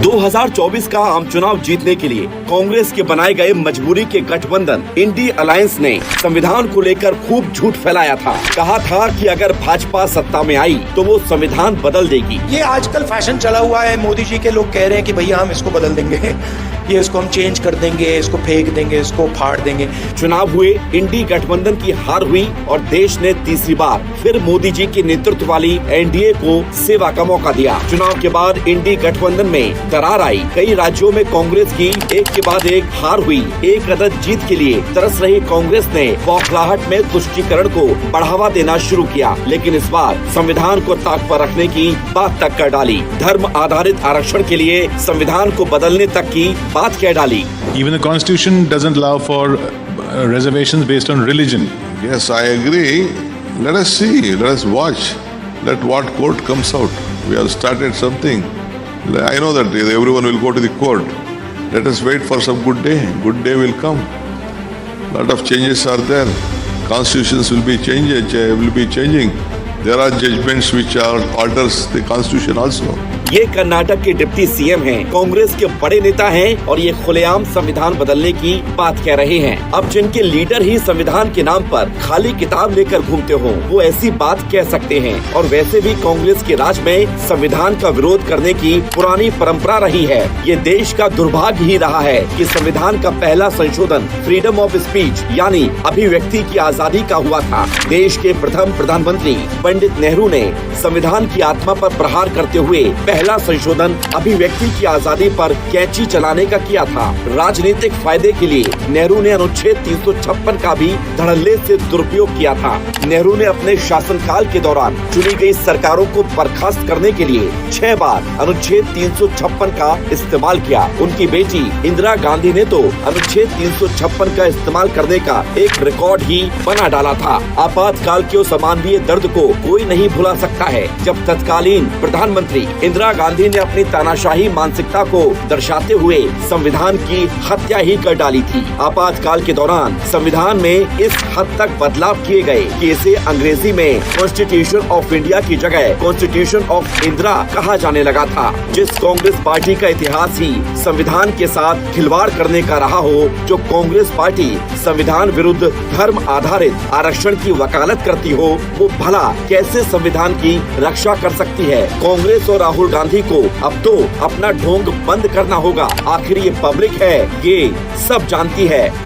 2024 का आम चुनाव जीतने के लिए कांग्रेस के बनाए गए मजबूरी के गठबंधन इंडी अलायंस ने संविधान को लेकर खूब झूठ फैलाया था। कहा था कि अगर भाजपा सत्ता में आई तो वो संविधान बदल देगी। ये आजकल फैशन चला हुआ है। मोदी जी के लोग कह रहे हैं कि भैया हम इसको बदल देंगे, ये इसको हम चेंज कर देंगे, इसको फेंक देंगे, इसको फाड़ देंगे। चुनाव हुए, इंडी गठबंधन की हार हुई और देश ने तीसरी बार फिर मोदी जी के नेतृत्व वाली एनडीए को सेवा का मौका दिया। चुनाव के बाद इंडी गठबंधन में दरार आई। कई राज्यों में कांग्रेस की एक के बाद एक हार हुई। एक अदद जीत के लिए तरस रही कांग्रेस ने बौखलाहट में तुष्टीकरण को बढ़ावा देना शुरू किया, लेकिन इस बार संविधान को ताक पर रखने की बात तक कर डाली। धर्म आधारित आरक्षण के लिए संविधान को बदलने तक की बात कह डाली। Even the constitution doesn't allow for reservations based on religion. Yes, I agree. Let us see, let us watch, let what court comes out. We have started something. I know that everyone will go to the court. Let us wait for some good day. Good day will come. Lot of changes are there. Constitutions will be changing. There are judgments which alters the constitution also. ये कर्नाटक के deputy CM हैं, कांग्रेस के बड़े नेता हैं और ये खुलेआम संविधान बदलने की बात कह रहे हैं। अब जिनके लीडर ही संविधान के नाम पर खाली किताब लेकर घूमते हो, वो ऐसी बात कह सकते हैं। और वैसे भी कांग्रेस के राज में संविधान का विरोध करने की पुरानी परंपरा रही है। ये देश का दुर्भाग्य ही रहा है कि संविधान का पहला संशोधन फ्रीडम ऑफ स्पीच यानी अभिव्यक्ति की आजादी का हुआ था। देश के प्रथम प्रधानमंत्री पंडित नेहरू ने संविधान की आत्मा पर प्रहार करते हुए पहला संशोधन अभिव्यक्ति की आजादी पर कैंची चलाने का किया था। राजनीतिक फायदे के लिए नेहरू ने अनुच्छेद 356 का भी धड़ल्ले से दुरुपयोग किया था। नेहरू ने अपने शासनकाल के दौरान चुनी गई सरकारों को बर्खास्त करने के लिए 6 बार अनुच्छेद 356 का इस्तेमाल किया। उनकी बेटी इंदिरा गांधी ने तो अनुच्छेद 356 का इस्तेमाल करने का एक रिकॉर्ड ही बना डाला था। आपातकाल के उस अमानवीय दर्द को कोई नहीं भुला सकता है, जब तत्कालीन प्रधानमंत्री इंदिरा गांधी ने अपनी तानाशाही मानसिकता को दर्शाते हुए संविधान की हत्या ही कर डाली थी। आपातकाल के दौरान संविधान में इस हद तक बदलाव किए गए कि इसे अंग्रेजी में कॉन्स्टिट्यूशन ऑफ इंडिया की जगह कॉन्स्टिट्यूशन ऑफ इंदिरा कहा जाने लगा था। जिस कांग्रेस पार्टी का इतिहास ही संविधान के साथ खिलवाड़ करने का रहा हो, जो कांग्रेस पार्टी संविधान विरुद्ध धर्म आधारित आरक्षण की वकालत करती हो, वो भला कैसे संविधान की रक्षा कर सकती है। कांग्रेस और राहुल गांधी को अब तो अपना ढोंग बंद करना होगा। आखिर ये पब्लिक है, ये सब जानती है।